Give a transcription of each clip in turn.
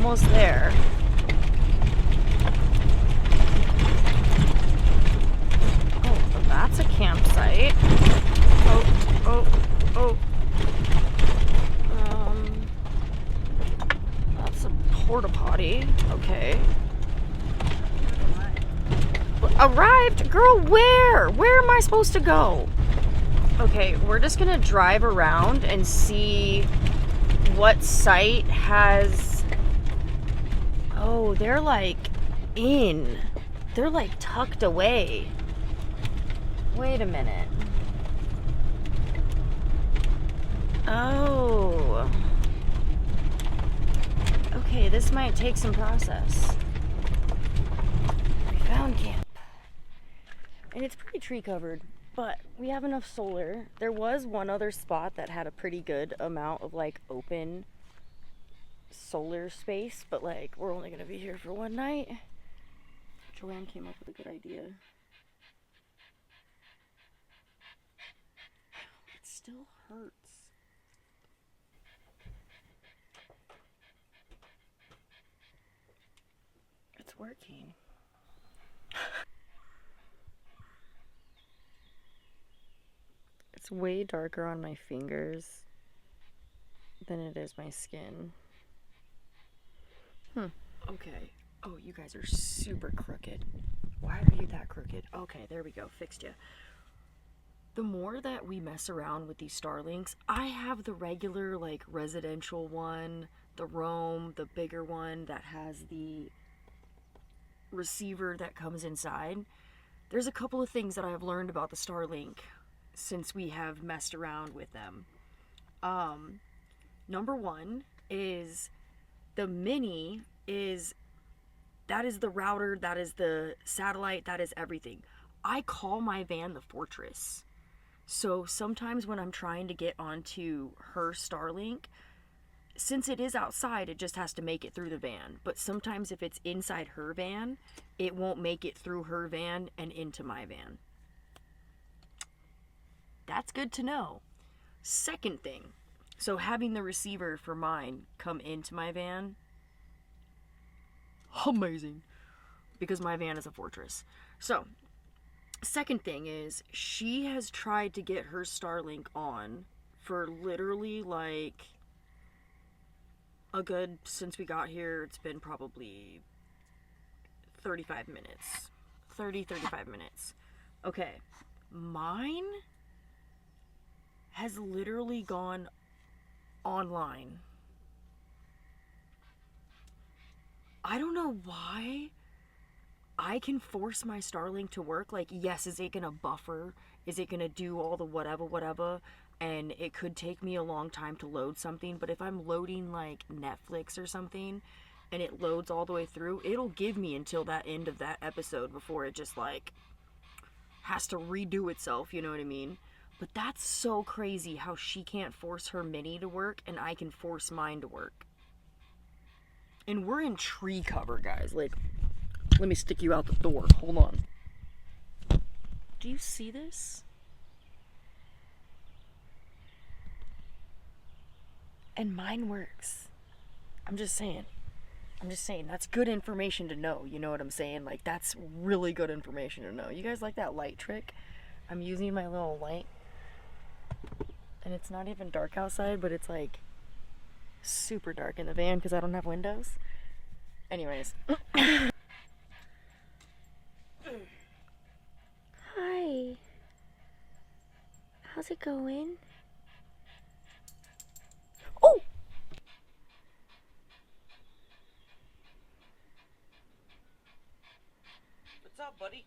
almost there. Oh, that's a campsite. Oh. That's a porta potty. Okay. Arrived? Girl, where? Where am I supposed to go? Okay, we're just gonna drive around and see what site has... Oh, they're like in. They're like tucked away. Wait a minute. Oh. Okay, this might take some process. We found camp. And it's pretty tree covered, but we have enough solar. There was one other spot that had a pretty good amount of like open solar space, but like we're only gonna be here for one night. Joanne came up with a good idea. It still hurts. It's working. It's way darker on my fingers than it is my skin. Okay. Oh, you guys are super crooked. Why are you that crooked? Okay, there we go. Fixed you. The more that we mess around with these Starlinks, I have the regular, like, residential one, the Roam, the bigger one that has the receiver that comes inside. There's a couple of things that I have learned about the Starlink since we have messed around with them. Number one is the Mini that is the router, that is the satellite, that is everything. I call my van the Fortress. So sometimes when I'm trying to get onto her Starlink, since it is outside, it just has to make it through the van. But sometimes if it's inside her van, it won't make it through her van and into my van. That's good to know. Second thing, so having the receiver for mine come into my van, amazing, because my van is a Fortress. So, second thing is, she has tried to get her Starlink on for literally like a good, since we got here, it's been probably 35 minutes. 35 minutes. Okay, mine has literally gone online. I don't know why I can force my Starlink to work. Like, yes, is it gonna buffer? Is it gonna do all the whatever? And it could take me a long time to load something, but if I'm loading like Netflix or something and it loads all the way through, it'll give me until that end of that episode before it just like has to redo itself, you know what I mean? But that's so crazy how she can't force her Mini to work and I can force mine to work. And we're in tree cover, guys. Like, let me stick you out the door. Hold on. Do you see this? And mine works. I'm just saying. That's good information to know. You know what I'm saying? Like, that's really good information to know. You guys like that light trick? I'm using my little light. And it's not even dark outside, but it's like super dark in the van because I don't have windows. Anyways. Hi. How's it going? Oh! What's up, buddy?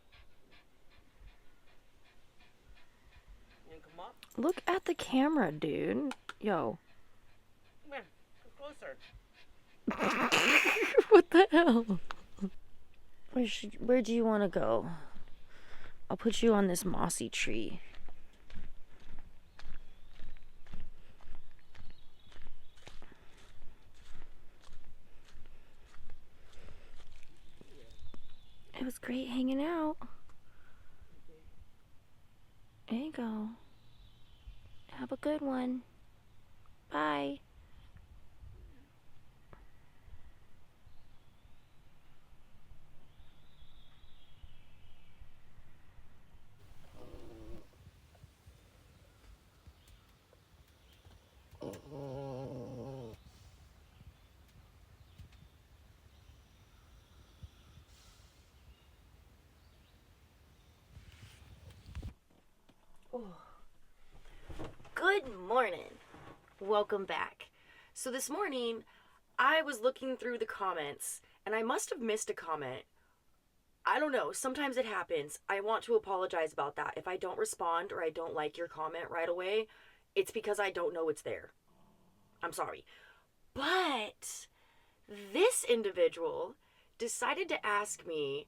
You wanna come up? Look at the camera, dude. Yo. Come here. Come closer. What the hell? Where do you want to go? I'll put you on this mossy tree. It was great hanging out. There you go. Have a good one. Bye. Good morning. Welcome back. So this morning, I was looking through the comments, and I must have missed a comment. I don't know. Sometimes it happens. I want to apologize about that. If I don't respond or I don't like your comment right away, it's because I don't know it's there. I'm sorry. But this individual decided to ask me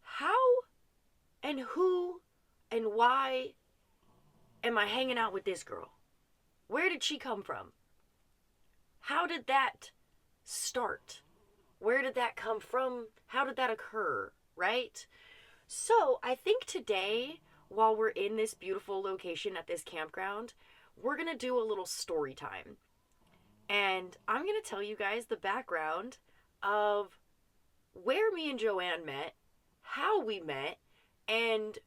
how and who and why am I hanging out with this girl? Where did she come from? How did that start? Where did that come from? How did that occur? Right? So I think today, while we're in this beautiful location at this campground, we're going to do a little story time. And I'm going to tell you guys the background of where me and Joanne met, how we met, and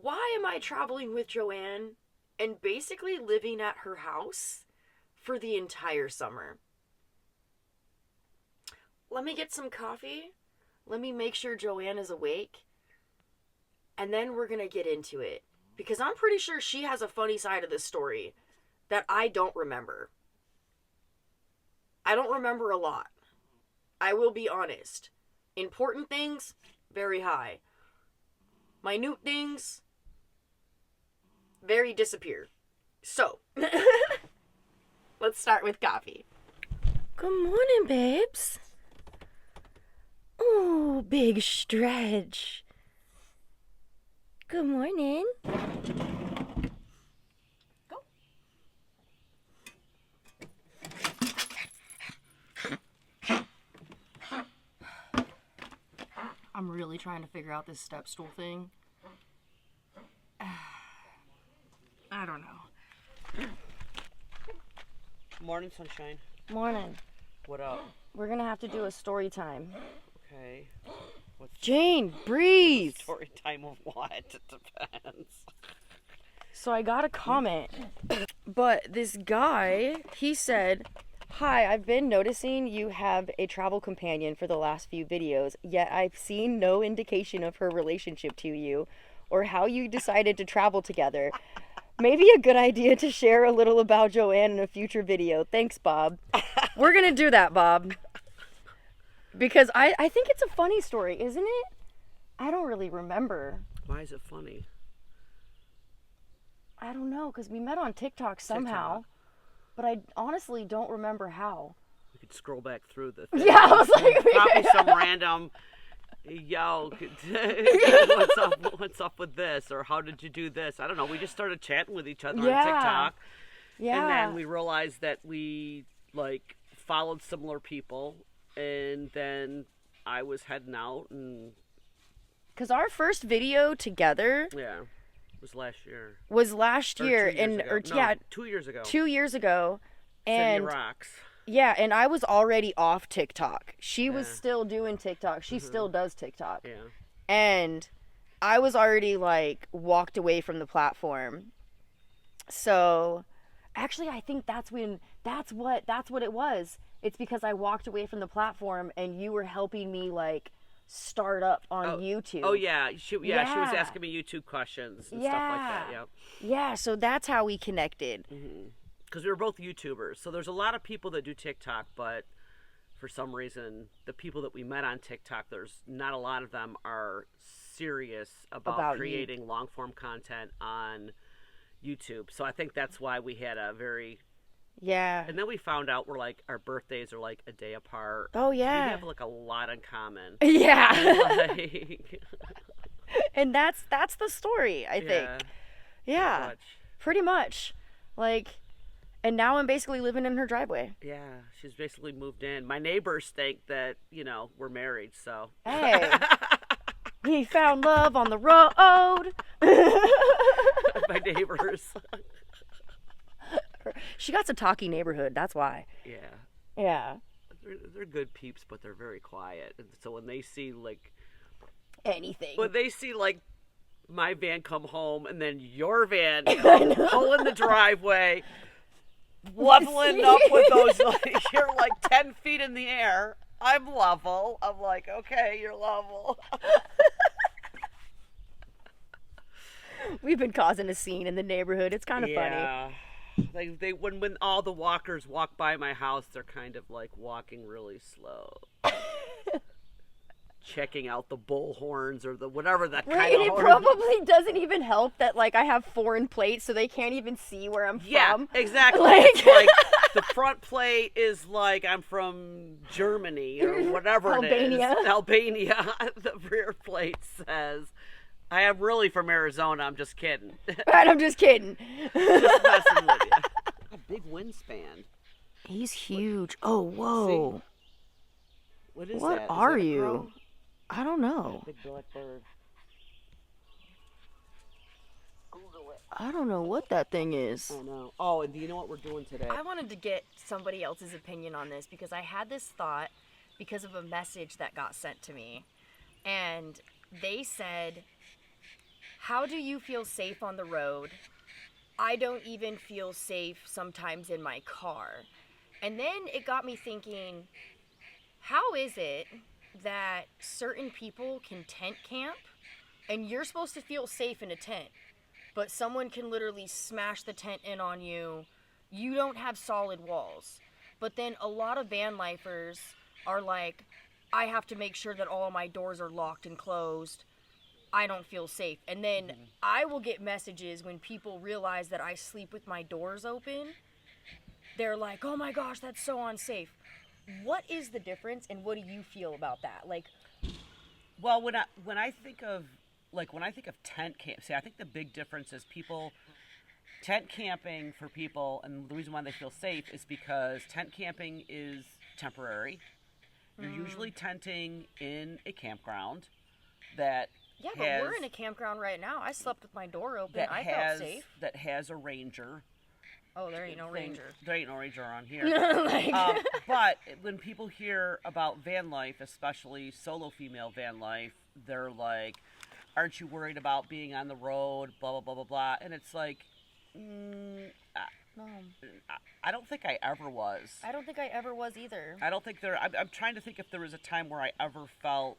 why am I traveling with Joanne and basically living at her house for the entire summer. Let me get some coffee. Let me make sure Joanne is awake. And then we're going to get into it. Because I'm pretty sure she has a funny side of this story that I don't remember. I don't remember a lot. I will be honest. Important things, very high. Minute things, very disappear. So, let's start with coffee. Good morning, babes. Oh, big stretch. Good morning. Go. I'm really trying to figure out this step stool thing. I don't know. Morning, sunshine. Morning. What up? We're gonna have to do a story time. Okay. What's Jane, breathe! story time of what? It depends. So I got a comment, but this guy, he said, "Hi, I've been noticing you have a travel companion for the last few videos, yet I've seen no indication of her relationship to you or how you decided to travel together. Maybe a good idea to share a little about Joanne in a future video. Thanks, Bob." We're gonna do that, Bob. Because I think it's a funny story, isn't it? I don't really remember. Why is it funny? I don't know, because we met on TikTok somehow. But I honestly don't remember how. We could scroll back through the thing. Yeah, I was like... Probably some random, yo, what's up with this? Or how did you do this? I don't know. We just started chatting with each other on TikTok. Yeah. And then we realized that we, like, followed similar people. And then I was heading out and... Because our first video together... Yeah. It was last year. Was last year. 2 years ago. 2 years ago. And City of Rocks. Yeah, and I was already off TikTok. She was still doing TikTok. She still does TikTok. Yeah. And I was already, like, walked away from the platform. So, actually, I think that's what it was. It's because I walked away from the platform and you were helping me, like, start up on YouTube. Oh, yeah. She was asking me YouTube questions and stuff like that. Yeah. Yeah, so that's how we connected. Because we were both YouTubers. So there's a lot of people that do TikTok, but for some reason, the people that we met on TikTok, there's not a lot of them are serious about creating long-form content on YouTube. So I think that's why we had a very... Yeah. And then we found out our birthdays are like a day apart. Oh, yeah. We have like a lot in common. Yeah. And that's the story, I think. Yeah. Pretty much. Like, and now I'm basically living in her driveway. Yeah. She's basically moved in. My neighbors think that, we're married, so. Hey. He found love on the road. My neighbors. She got some talky neighborhood, that's why. Yeah. Yeah. They're good peeps, but they're very quiet. And so when they see, like... Anything. When they see, like, my van come home and then your van pull in the driveway, leveling up with those, like, you're like 10 feet in the air. I'm level. I'm like, okay, you're level. We've been causing a scene in the neighborhood. It's kind of funny. Yeah. Like when all the walkers walk by my house, they're kind of like walking really slow. Checking out the bull horns or the whatever that kind of And it horn. probably doesn't even help that like I have foreign plates, so they can't even see where I'm Yeah, from. exactly. Like... It's like the front plate is like I'm from Germany or whatever Albania. it is. Albania. The rear plate says, I am really from Arizona. I'm just kidding. Right, I'm just kidding. Just messing with you. A big wingspan. He's huge. Oh, whoa. See? What is What that? Is are that a you? crow? I don't know. Big black bird. Google it. I don't know what that thing is. I know. Oh, and do you know what we're doing today? I wanted to get somebody else's opinion on this because I had this thought because of a message that got sent to me. And they said, how do you feel safe on the road? I don't even feel safe sometimes in my car. And then it got me thinking, how is it that certain people can tent camp and you're supposed to feel safe in a tent, but someone can literally smash the tent in on you? You don't have solid walls. But then a lot of van lifers are like, I have to make sure that all of my doors are locked and closed. I don't feel safe. And then I will get messages when people realize that I sleep with my doors open. They're like, oh my gosh, that's so unsafe. What is the difference, and what do you feel about that? Like, well, when I think of tent camp, see, I think the big difference is people tent camping for people, and the reason why they feel safe is because tent camping is temporary. You're usually tenting in a campground that yeah, but we're in a campground right now. I slept with my door open. I felt safe. That has a ranger. Oh, there ain't no ranger. There ain't no ranger on here. Like... But when people hear about van life, especially solo female van life, they're like, aren't you worried about being on the road, blah, blah, blah, blah, blah. And it's like, no. I don't think I ever was. I don't think I ever was either. I don't think I'm trying to think if there was a time where I ever felt...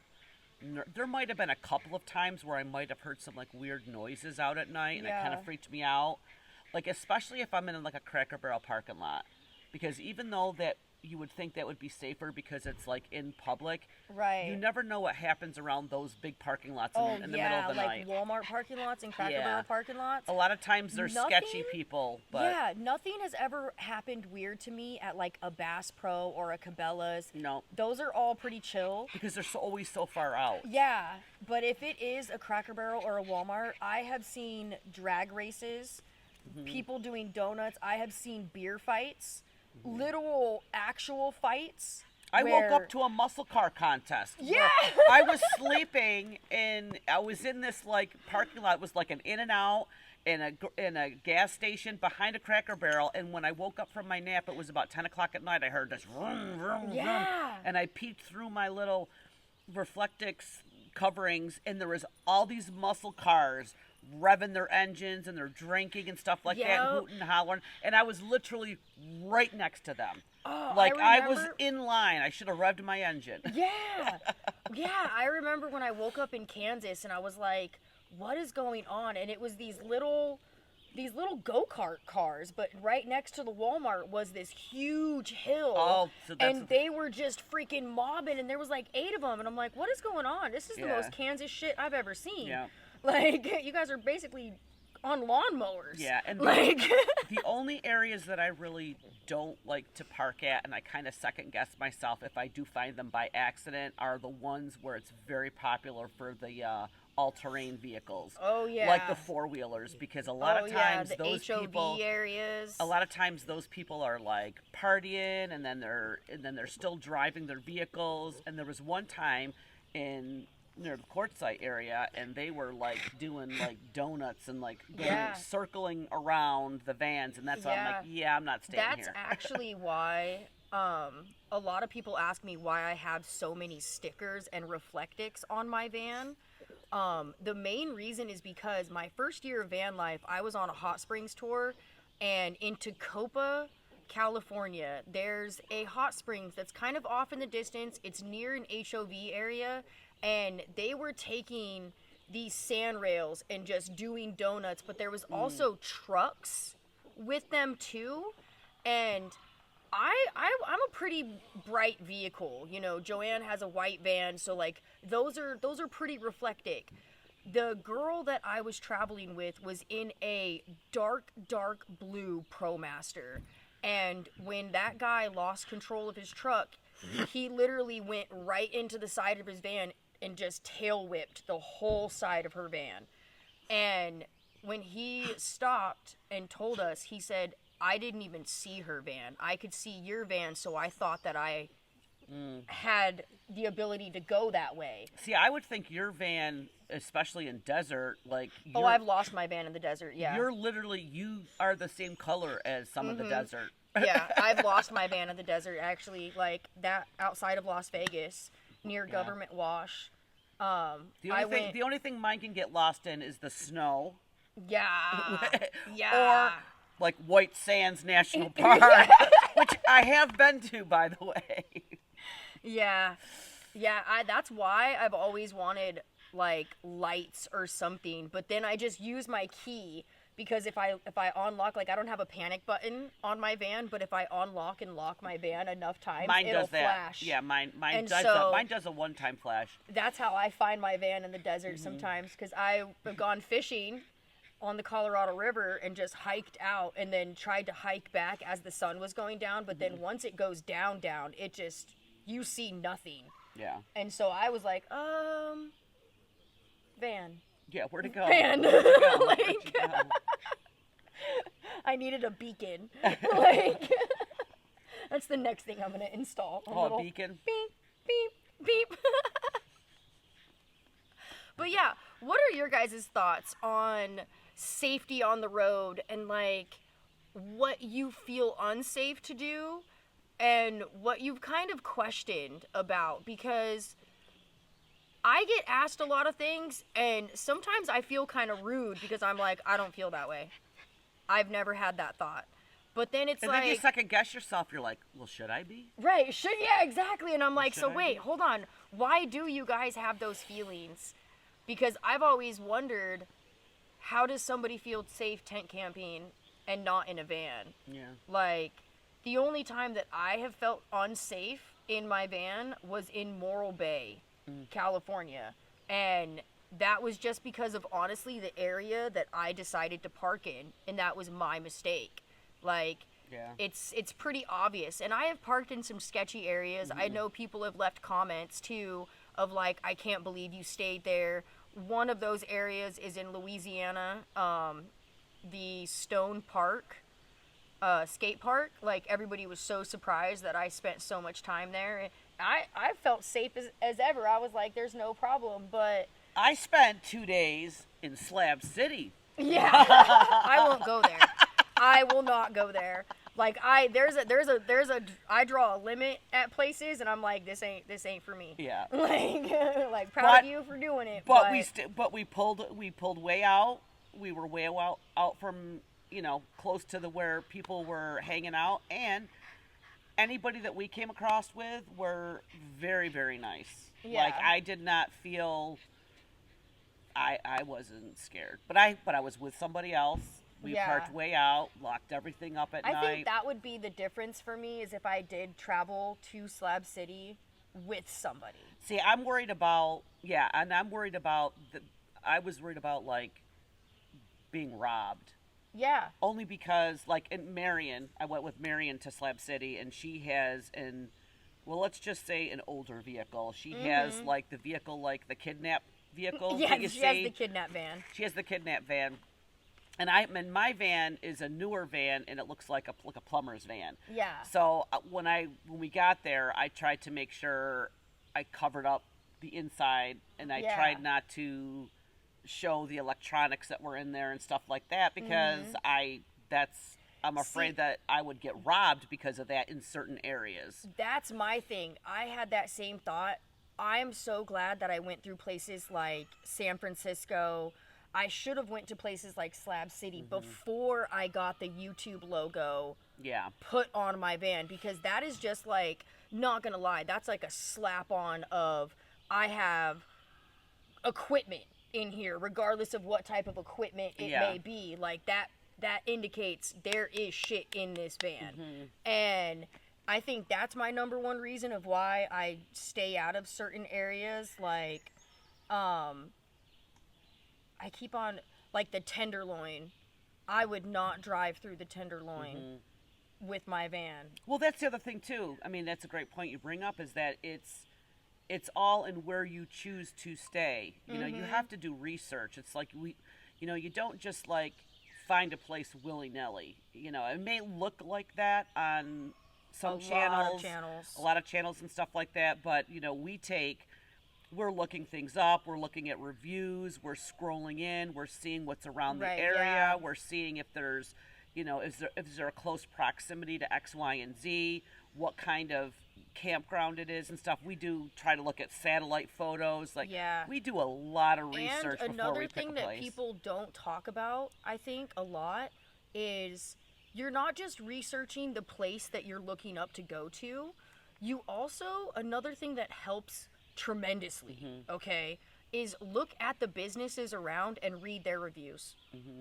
There might have been a couple of times where I might have heard some like weird noises out at night, and it kind of freaked me out. Like, especially if I'm in like a Cracker Barrel parking lot, because even though that you would think that would be safer because it's like in public, right? You never know what happens around those big parking lots in the middle of the night. Like Walmart parking lots and Cracker Barrel parking lots. A lot of times there's sketchy people, but yeah, nothing has ever happened weird to me at like a Bass Pro or a Cabela's. No, those are all pretty chill because they're always so far out. Yeah, but if it is a Cracker Barrel or a Walmart, I have seen drag races. People doing donuts. I have seen beer fights, literal actual fights. I woke up to a muscle car contest. Yeah. I was sleeping and I was in this like parking lot. It was like an In-N-Out and a gas station behind a Cracker Barrel. And when I woke up from my nap, it was about 10 o'clock at night. I heard this vroom, vroom, vroom. And I peeked through my little Reflectix coverings, and there was all these muscle cars revving their engines, and they're drinking and stuff like that, and hooting and hollering, and I was literally right next to them. Oh, like I was in line. I should have revved my engine. Yeah. I remember when I woke up in Kansas and I was like, what is going on? And it was these little go-kart cars, but right next to the Walmart was this huge hill. Oh, so that's... And they were just freaking mobbing, and there was like 8 of them, and I'm like, what is going on? This is the most Kansas shit I've ever seen. Yeah. Like, you guys are basically on lawnmowers. Yeah, and like the only areas that I really don't like to park at, and I kind of second guess myself if I do find them by accident, are the ones where it's very popular for the all-terrain vehicles. Oh yeah. Like the four-wheelers, because a lot of times the those HOV people areas. A lot of times those people are like partying, and then they're still driving their vehicles. And there was one time near the Quartzsite area, and they were like doing like donuts and like circling around the vans, and that's why I'm like, I'm not staying here. That's actually why a lot of people ask me why I have so many stickers and Reflectix on my van. The main reason is because my first year of van life, I was on a hot springs tour, and in Tacoma, California, there's a hot springs that's kind of off in the distance. It's near an HOV area, and they were taking these sand rails and just doing donuts, but there was also trucks with them too. And I'm a pretty bright vehicle. You know, Joanne has a white van, so like those are pretty reflective. The girl that I was traveling with was in a dark blue ProMaster. And when that guy lost control of his truck, he literally went right into the side of his van and just tail whipped the whole side of her van. And when he stopped and told us, he said, I didn't even see her van. I could see your van, so I thought that I had the ability to go that way. See, I would think your van, especially in desert, like... Oh, I've lost my van in the desert, yeah. You are the same color as some of the desert. Yeah, I've lost my van in the desert, actually, like that outside of Las Vegas, near Government Wash. The only thing mine can get lost in is the snow. Yeah. Or like White Sands National Park, which I have been to, by the way. Yeah. That's why I've always wanted like lights or something, but then I just use my key, because if I unlock, like I don't have a panic button on my van, but if I unlock and lock my van enough times, it'll flash. Yeah, mine does a one-time flash. That's how I find my van in the desert sometimes, because I've gone fishing on the Colorado River and just hiked out and then tried to hike back as the sun was going down, but then once it goes down, it just, you see nothing. Yeah. And so I was like, van. Yeah, where to go? Van. Where'd you go? Like, I needed a beacon. Like, that's the next thing I'm going to install. A beacon? Beep, beep, beep. But yeah, what are your guys' thoughts on safety on the road and like what you feel unsafe to do and what you've kind of questioned about? Because I get asked a lot of things and sometimes I feel kind of rude because I'm like, I don't feel that way. I've never had that thought. But then it's then you second guess yourself. You're like, well, should I be? Right. Yeah, exactly. And I'm like, so wait, hold on. Why do you guys have those feelings? Because I've always wondered, how does somebody feel safe tent camping and not in a van? Yeah. Like, the only time that I have felt unsafe in my van was in Morro Bay, California. And that was just because of, honestly, the area that I decided to park in. And that was my mistake. Like, it's pretty obvious. And I have parked in some sketchy areas. I know people have left comments, too, of like, I can't believe you stayed there. One of those areas is in Louisiana, the Stone Park, skate park. Like, everybody was so surprised that I spent so much time there. I felt safe as ever. I was like, there's no problem, but... I spent 2 days in Slab City. Yeah, I won't go there. I will not go there. Like, I draw a limit at places, and I'm like, this ain't for me. Yeah. Like proud of you for doing it. But we pulled way out. We were way out from, close to where people were hanging out, and anybody that we came across with were very, very nice. Yeah. Like, I did not feel, I wasn't scared, but I was with somebody else. We parked way out, locked everything up at night. I think that would be the difference for me, is if I did travel to Slab City with somebody. See, I'm worried about, I was worried about, like, being robbed. Yeah. Only because, like, in Marion, I went with Marion to Slab City, and she has let's just say an older vehicle. She has, like, the vehicle, like, the kidnap vehicle. Yeah, she has the kidnap van. She has the kidnap van. And my van is a newer van, and it looks like a plumber's van. Yeah. So when we got there, I tried to make sure I covered up the inside, and I tried not to show the electronics that were in there and stuff like that, because I'm afraid that I would get robbed because of that in certain areas. That's my thing. I had that same thought. I'm so glad that I went through places like San Francisco. I should have went to places like Slab City before I got the YouTube logo put on my van, because that is just like, not gonna lie, that's like a slap on of, I have equipment in here, regardless of what type of equipment it may be. Like, that indicates there is shit in this van. And I think that's my number one reason of why I stay out of certain areas. Like, I keep on, like, the Tenderloin. I would not drive through the Tenderloin with my van. Well, that's the other thing too. I mean, that's a great point you bring up, is that it's all in where you choose to stay. You know, you have to do research. It's like you don't just like find a place willy-nilly. You know, it may look like that on some channels, a lot of channels and stuff like that, but you know, we're looking things up, we're looking at reviews, we're scrolling in, we're seeing what's around the area, we're seeing if there's, you know, is there a close proximity to X, Y, and Z, what kind of campground it is and stuff. We do try to look at satellite photos. Like, we do a lot of research and before we pick a place. another thing that people don't talk about, I think, a lot, is you're not just researching the place that you're looking up to go to. You also, another thing that helps tremendously, okay, is look at the businesses around and read their reviews.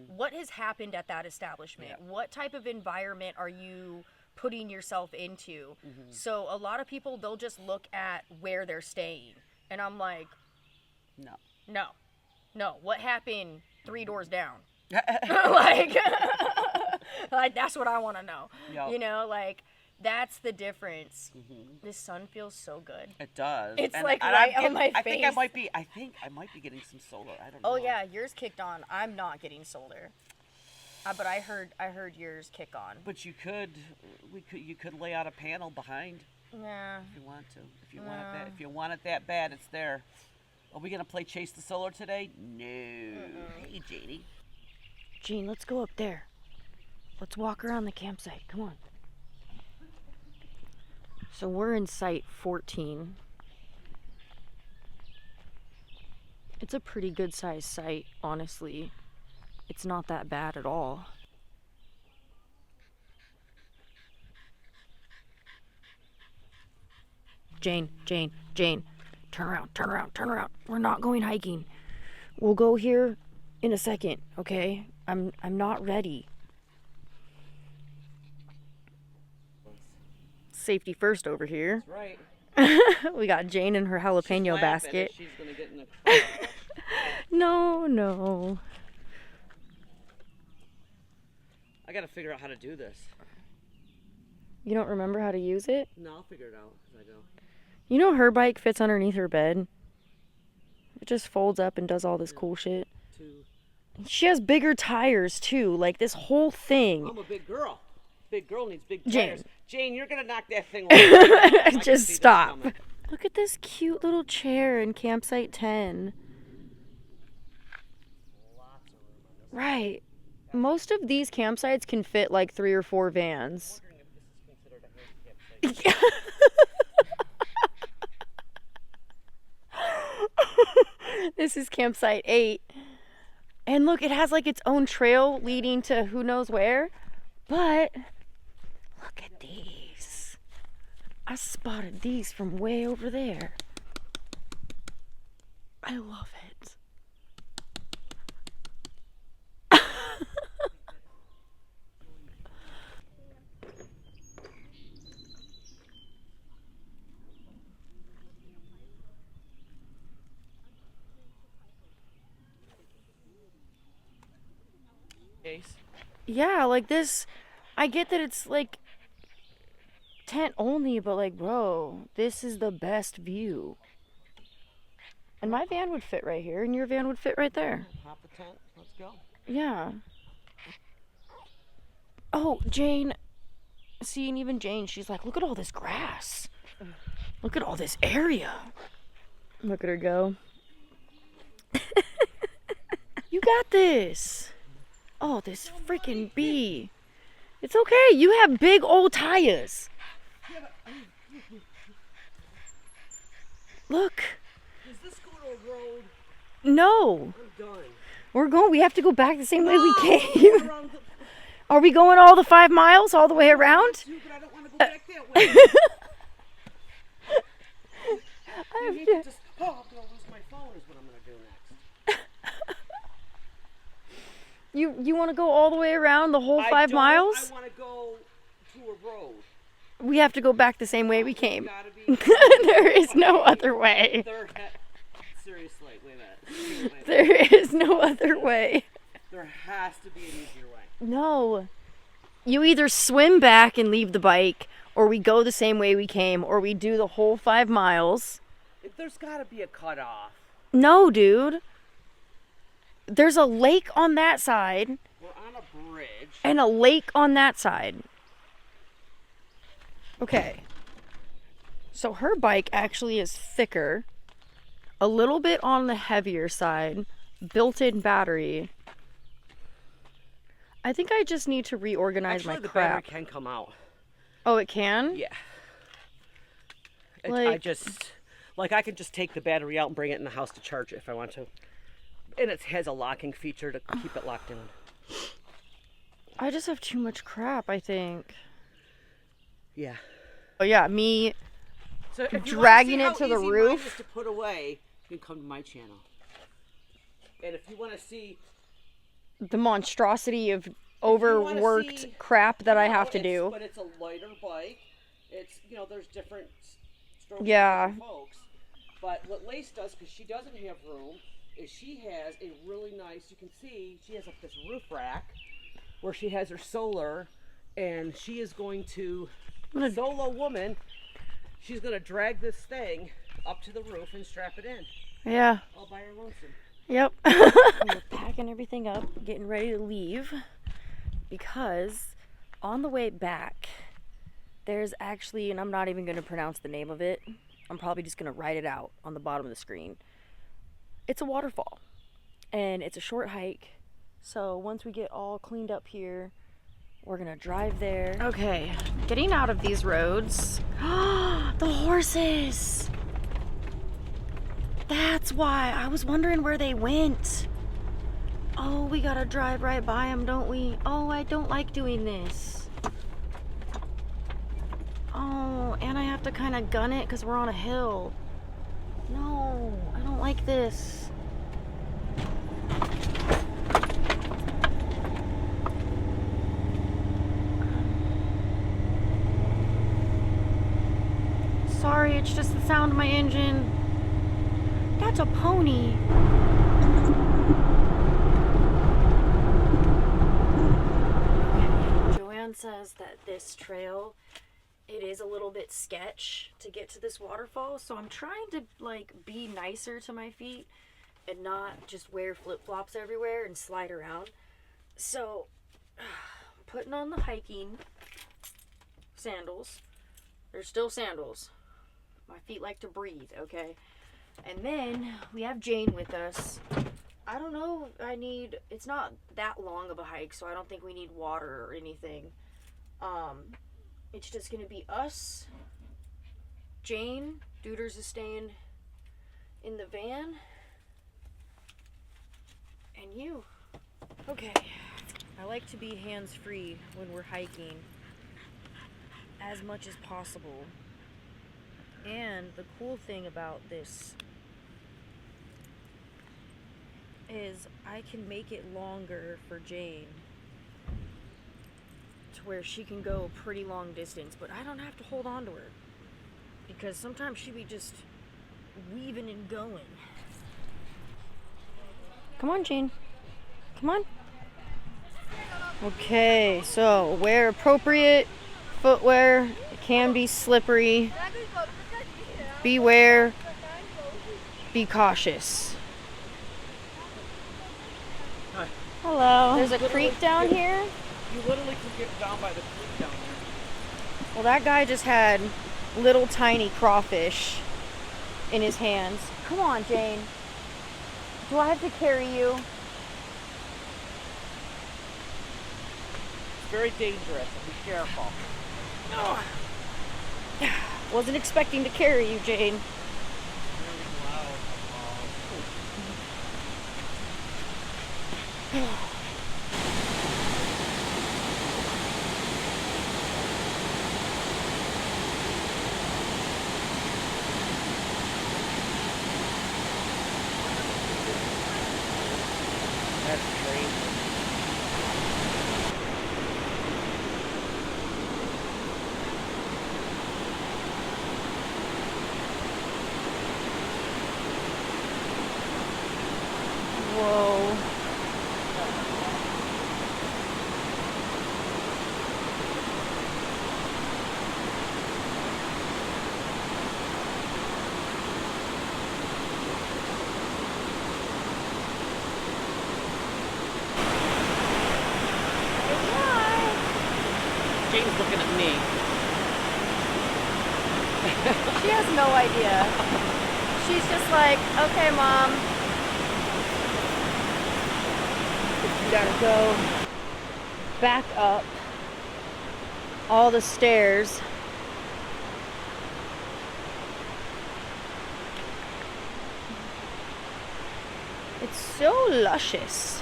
What has happened at that establishment? What type of environment are you putting yourself into? So a lot of people, they'll just look at where they're staying, and I'm like, no, what happened 3 doors down? like that's what I want to know. You know, like, that's the difference. This sun feels so good. It does. It's like right on my face. I think I might be getting some solar. I don't know. Oh yeah, yours kicked on. I'm not getting solar. But I heard yours kick on. But you could lay out a panel behind. Yeah. If you want to. If you want it that bad, it's there. Are we gonna play Chase the Solar today? No. Hey, Janie. Gene, let's go up there. Let's walk around the campsite. Come on. So we're in site 14. It's a pretty good sized site, honestly. It's not that bad at all. Jane, turn around. We're not going hiking. We'll go here in a second, okay? I'm not ready. Safety first over here. That's right. We got Jane in her jalapeno basket. She's gonna get in the car. No. I gotta figure out how to do this. You don't remember how to use it? No, I'll figure it out as I go. You know her bike fits underneath her bed? It just folds up and does all this cool shit. She has bigger tires too, like this whole thing. I'm a big girl. Big girl needs big tires. Jane, you're gonna knock that thing over. Just stop. Look at this cute little chair in campsite 10. Right. Most of these campsites can fit like 3 or 4 vans. This is campsite 8. And look, it has like its own trail leading to who knows where. But look at these. I spotted these from way over there. I love it. Yeah, like this, I get that it's like tent only, but like, bro, this is the best view. And my van would fit right here, and your van would fit right there. Pop the tent, let's go. Yeah. Oh, Jane, see, and even Jane, she's like, look at all this grass. Look at all this area. Look at her go. You got this. Oh, this freaking bee. It's okay. You have big old tires. Look. Does this go to a road? No. I'm done. We're going. We have to go back the same way we came. Are we going all the 5 miles all the way around? But I don't want to go back that way. I'm going to lose my phone is what I'm going to do next. You want to go all the way around the whole 5 miles? I want to go to a road. We have to go back the same way we came. Gotta be. There is no other way. Seriously, wait a minute. There is no other way. There has to be an easier way. No. You either swim back and leave the bike, or we go the same way we came, or we do the whole 5 miles. There's got to be a cutoff. No, dude. There's a lake on that side. We're on a bridge. And a lake on that side. Okay. So her bike actually is thicker. A little bit on the heavier side. Built-in battery. I think I just need to reorganize my crap. The battery can come out. Oh, it can? Yeah. Like, I can just take the battery out and bring it in the house to charge it if I want to. And it has a locking feature to keep it locked in. I just have too much crap, I think. Yeah. Oh yeah, me so if dragging you it to the mine roof. is to put away, you can come to my channel. And if you want to see the monstrosity of overworked crap that I have to do. But it's a lighter bike. It's, there's different strokes yeah. for folks. But what Lace does, because she doesn't have room, is she has a really nice, you can see, she has this roof rack where she has her solar, and she is going to, solo woman, she's going to drag this thing up to the roof and strap it in. Yeah. All by her lonesome. Yep. We're packing everything up, getting ready to leave, because on the way back, there's actually, and I'm not even going to pronounce the name of it, I'm probably just going to write it out on the bottom of the screen. It's a waterfall, and it's a short hike, so once we get all cleaned up here, we're going to drive there. Okay, getting out of these roads. The horses! That's why. I was wondering where they went. Oh, we gotta drive right by them, don't we? Oh, I don't like doing this. Oh, and I have to kind of gun it because we're on a hill. No, I don't like this. Sorry, it's just the sound of my engine. That's a pony. Okay. Joanne says that this trail, it is a little bit sketch to get to this waterfall, so I'm trying to be nicer to my feet and not just wear flip-flops everywhere and slide around. So I'm putting on the hiking sandals. They're still sandals. My feet like to breathe, okay? And then we have Jane with us. I don't know, it's not that long of a hike, so I don't think we need water or anything. It's just gonna be us, Jane, Duders is staying in the van, and you. Okay. I like to be hands-free when we're hiking as much as possible. And the cool thing about this is I can make it longer for Jane to where she can go a pretty long distance, but I don't have to hold on to her because sometimes she be just weaving and going. Come on, Jane. Come on. Okay, so wear appropriate footwear. It can be slippery. Beware. Be cautious. Hi. Hello. There's a creek down here. You literally can get down by the creek down here. Well, that guy just had little tiny crawfish in his hands. Come on, Jane. Do I have to carry you? It's very dangerous. Be careful. Oh. Wasn't expecting to carry you, Jane. Really loud. That's crazy. Jane's looking at me. She has no idea. She's just like, okay, Mom. You gotta go back up all the stairs. It's so luscious.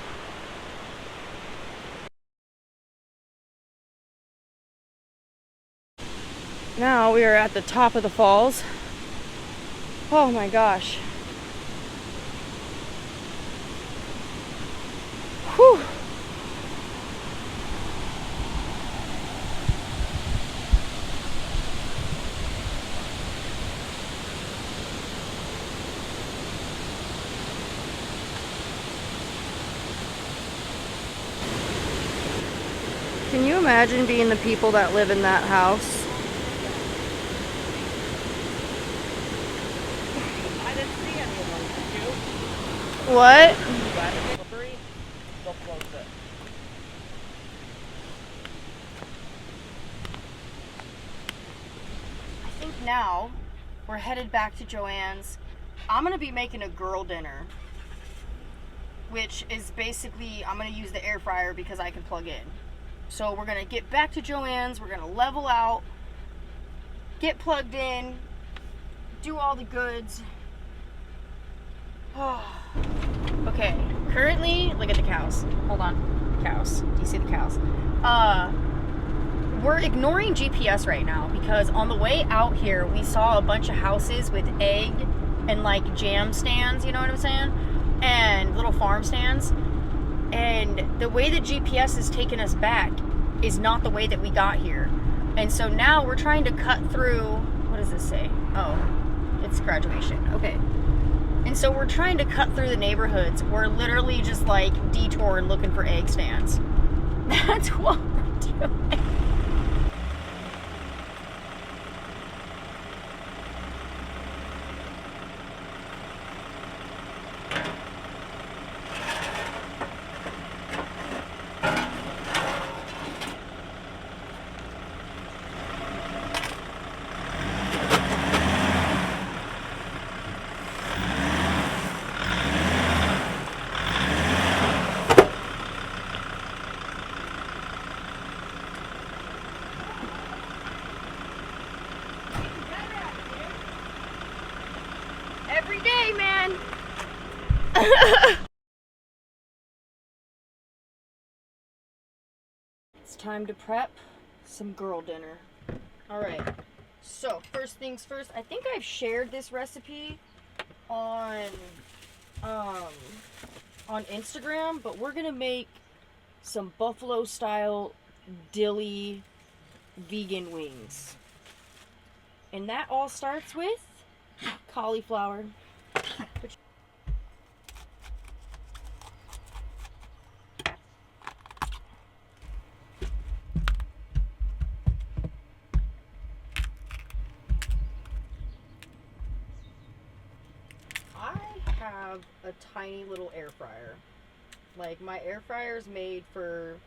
Now we are at the top of the falls. Oh my gosh. Whew. Can you imagine being the people that live in that house? I didn't see any of them. Did you? What? Slippery? They'll close it. I think now we're headed back to Joanne's. I'm gonna be making a girl dinner, which is basically, I'm gonna use the air fryer because I can plug in. So we're gonna get back to Joanne's, we're gonna level out, get plugged in, do all the goods. Okay, currently, look at the cows. Hold on, cows. Do you see the cows? We're ignoring GPS right now because on the way out here, we saw a bunch of houses with egg and like jam stands, you know what I'm saying? And little farm stands. And the way that GPS is taking us back is not the way that we got here. And so now we're trying to cut through, what does this say? Oh, it's graduation. Okay. And so we're trying to cut through the neighborhoods. We're literally just like detouring looking for egg stands. That's what we're doing. Every day, man. It's time to prep some girl dinner. All right. So first things first. I think I've shared this recipe on Instagram, but we're gonna make some buffalo style dilly vegan wings, and that all starts with cauliflower. I have a tiny little air fryer. Like, my air fryer is made for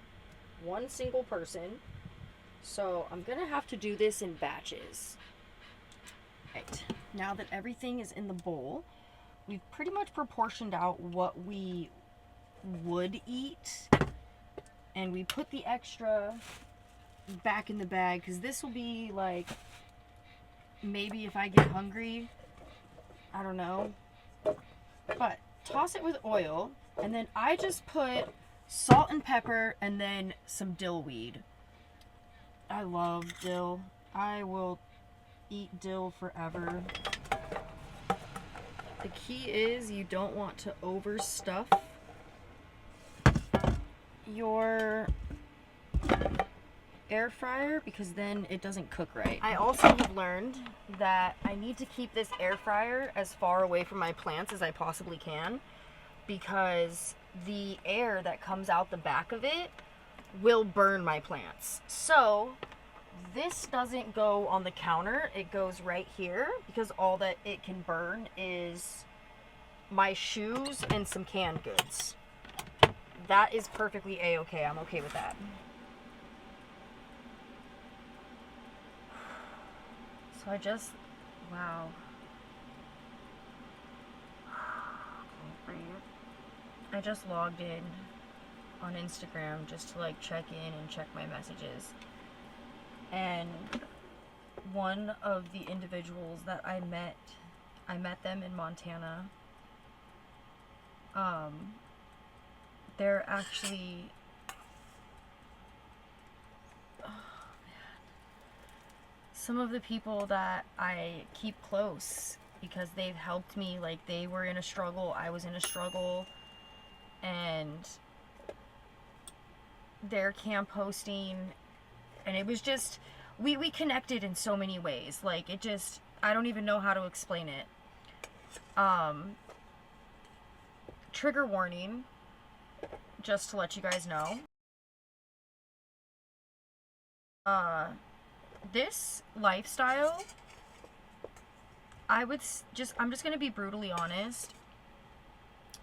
one single person, so I'm gonna have to do this in batches. Right, now that everything is in the bowl, we've pretty much proportioned out what we would eat, and we put the extra back in the bag because this will be like, maybe if I get hungry, I don't know, but toss it with oil, and then I just put salt and pepper and then some dill weed. I love dill. I will eat dill forever. The key is you don't want to overstuff your air fryer because then it doesn't cook right. I also have learned that I need to keep this air fryer as far away from my plants as I possibly can because the air that comes out the back of it will burn my plants. So this doesn't go on the counter, it goes right here because all that it can burn is my shoes and some canned goods. That is perfectly a-okay. I'm okay with that. So I just, wow. I just logged in on Instagram just to like check in and check my messages. And one of the individuals that I met them in Montana. They're actually, oh man, some of the people that I keep close because they've helped me. Like, they were in a struggle, I was in a struggle, and their camp hosting, and it was just, we connected in so many ways. Like, it just, I don't even know how to explain it. Trigger warning, just to let you guys know. This lifestyle, I'm just gonna be brutally honest.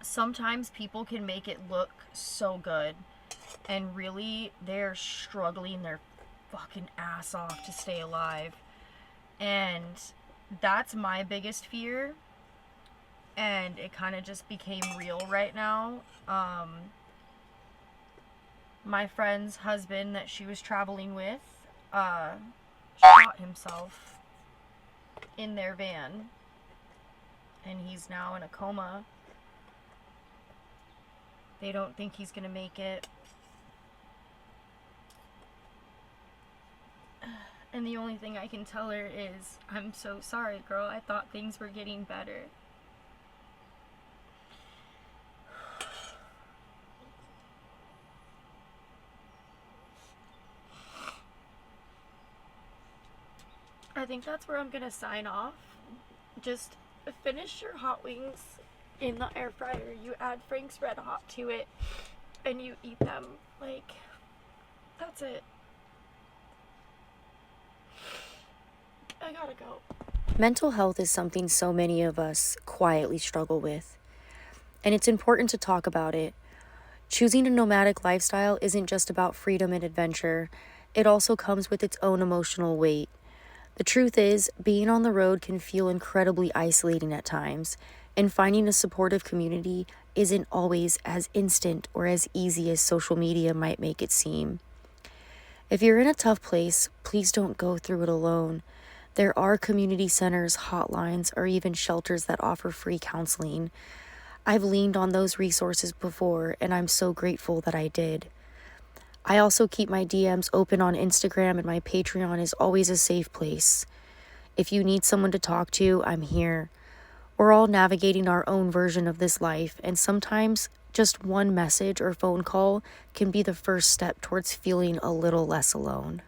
Sometimes people can make it look so good, and really they're struggling their fucking ass off to stay alive. And that's my biggest fear. And it kind of just became real right now. My friend's husband that she was traveling with shot himself in their van, and he's now in a coma. They don't think he's gonna make it. And the only thing I can tell her is, I'm so sorry, girl. I thought things were getting better. I think that's where I'm gonna sign off. Just finish your hot wings in the air fryer. You add Frank's Red Hot to it and you eat them. Like, that's it. I gotta go. Mental health is something so many of us quietly struggle with, and it's important to talk about it. Choosing a nomadic lifestyle isn't just about freedom and adventure, it also comes with its own emotional weight. The truth is, being on the road can feel incredibly isolating at times, and finding a supportive community isn't always as instant or as easy as social media might make it seem. If you're in a tough place, please don't go through it alone. There are community centers, hotlines, or even shelters that offer free counseling. I've leaned on those resources before, and I'm so grateful that I did. I also keep my DMs open on Instagram, and my Patreon is always a safe place. If you need someone to talk to, I'm here. We're all navigating our own version of this life, and sometimes just one message or phone call can be the first step towards feeling a little less alone.